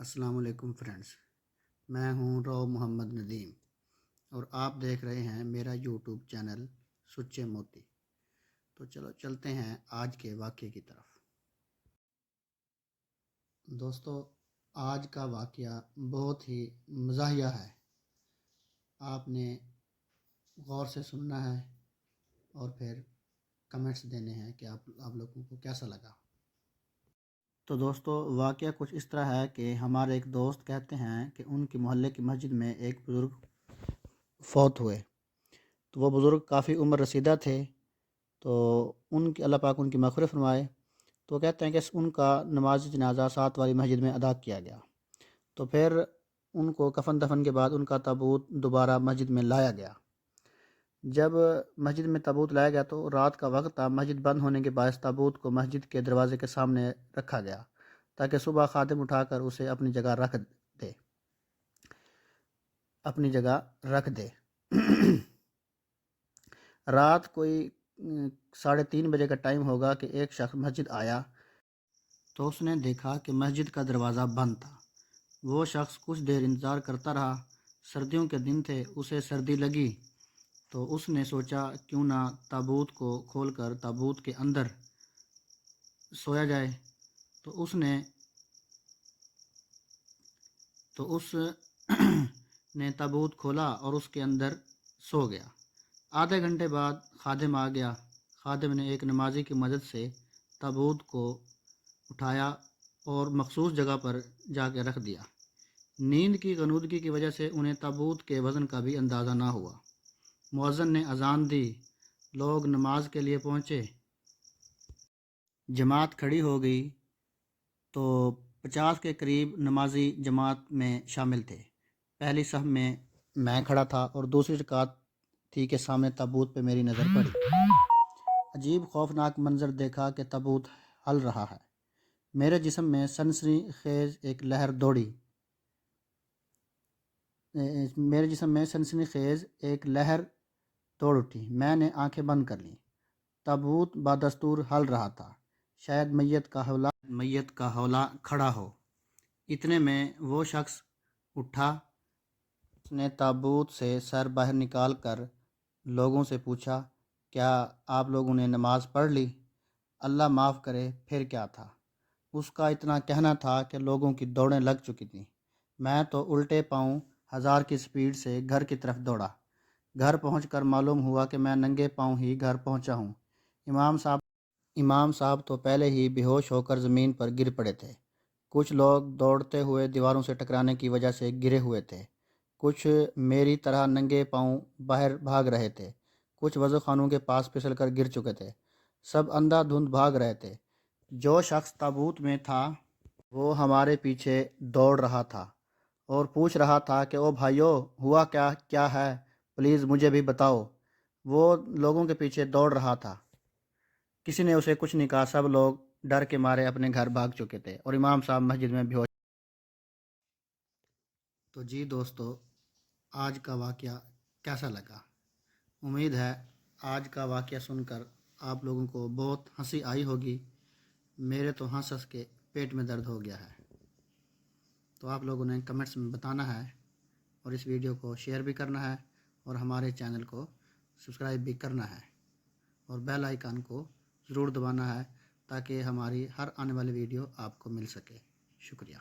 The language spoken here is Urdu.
السلام علیکم فرینڈز، میں ہوں رو محمد ندیم اور آپ دیکھ رہے ہیں میرا یوٹیوب چینل سچے موتی۔ تو چلو چلتے ہیں آج کے واقعے کی طرف۔ دوستو، آج کا واقعہ بہت ہی مزاحیہ ہے، آپ نے غور سے سننا ہے اور پھر کمنٹس دینے ہیں کہ آپ لوگوں کو کیسا لگا۔ تو دوستو، واقعہ کچھ اس طرح ہے کہ ہمارے ایک دوست کہتے ہیں کہ ان کی محلے کی مسجد میں ایک بزرگ فوت ہوئے۔ تو وہ بزرگ کافی عمر رسیدہ تھے، تو ان کی اللہ پاک ان کی مغفرت فرمائے۔ تو کہتے ہیں کہ ان کا نماز جنازہ 7 والی مسجد میں ادا کیا گیا۔ تو پھر ان کو کفن دفن کے بعد ان کا تابوت دوبارہ مسجد میں لایا گیا۔ جب مسجد میں تابوت لایا گیا تو رات کا وقت تھا۔ مسجد بند ہونے کے باعث تابوت کو مسجد کے دروازے کے سامنے رکھا گیا تاکہ صبح خادم اٹھا کر اسے اپنی جگہ رکھ دے۔ رات کوئی 3:30 بجے کا ٹائم ہوگا کہ ایک شخص مسجد آیا تو اس نے دیکھا کہ مسجد کا دروازہ بند تھا۔ وہ شخص کچھ دیر انتظار کرتا رہا۔ سردیوں کے دن تھے، اسے سردی لگی تو اس نے سوچا کیوں نہ تابوت کو کھول کر تابوت کے اندر سویا جائے۔ تو اس نے تابوت کھولا اور اس کے اندر سو گیا۔ آدھے گھنٹے بعد خادم آ گیا۔ خادم نے ایک نمازی کی مدد سے تابوت کو اٹھایا اور مخصوص جگہ پر جا کے رکھ دیا۔ نیند کی غنودگی کی وجہ سے انہیں تابوت کے وزن کا بھی اندازہ نہ ہوا۔ مؤذن نے اذان دی، لوگ نماز کے لیے پہنچے، جماعت کھڑی ہو گئی تو 50 کے قریب نمازی جماعت میں شامل تھے۔ پہلی صف میں کھڑا تھا اور دوسری رکعت تھی کہ سامنے تابوت پہ میری نظر پڑی۔ عجیب خوفناک منظر دیکھا کہ تابوت ہل رہا ہے۔ میرے جسم میں سنسنی خیز ایک لہر دوڑ اٹھی۔ میں نے آنکھیں بند کر لیں۔ تابوت بدستور ہل رہا تھا، شاید میت کا حولہ کھڑا ہو۔ اتنے میں وہ شخص اٹھا، اس نے تابوت سے سر باہر نکال کر لوگوں سے پوچھا، کیا آپ لوگوں نے نماز پڑھ لی؟ اللہ معاف کرے، پھر کیا تھا؟ اس کا اتنا کہنا تھا کہ لوگوں کی دوڑیں لگ چکی تھیں۔ میں تو الٹے پاؤں 1000 کی سپیڈ سے گھر کی طرف دوڑا۔ گھر پہنچ کر معلوم ہوا کہ میں ننگے پاؤں ہی گھر پہنچا ہوں۔ امام صاحب تو پہلے ہی بے ہوش ہو کر زمین پر گر پڑے تھے۔ کچھ لوگ دوڑتے ہوئے دیواروں سے ٹکرانے کی وجہ سے گرے ہوئے تھے، کچھ میری طرح ننگے پاؤں باہر بھاگ رہے تھے، کچھ وضو خانوں کے پاس پھسل کر گر چکے تھے، سب اندھا دھند بھاگ رہے تھے۔ جو شخص تابوت میں تھا وہ ہمارے پیچھے دوڑ رہا تھا اور پوچھ رہا تھا کہ او بھائیو، ہوا کیا ہے، پلیز مجھے بھی بتاؤ۔ وہ لوگوں کے پیچھے دوڑ رہا تھا، کسی نے اسے کچھ نہیں کہا، سب لوگ ڈر کے مارے اپنے گھر بھاگ چکے تھے اور امام صاحب مسجد میں بیہوش۔ تو جی دوستو، آج کا واقعہ کیسا لگا؟ امید ہے آج کا واقعہ سن کر آپ لوگوں کو بہت ہنسی آئی ہوگی۔ میرے تو ہنس کے پیٹ میں درد ہو گیا ہے۔ تو آپ لوگوں نے کمنٹس میں بتانا ہے اور اس ویڈیو کو شیئر بھی کرنا ہے اور ہمارے چینل کو سبسکرائب بھی کرنا ہے اور بیل آئیکن کو ضرور دبانا ہے تاکہ ہماری ہر آنے والی ویڈیو آپ کو مل سکے۔ شکریہ۔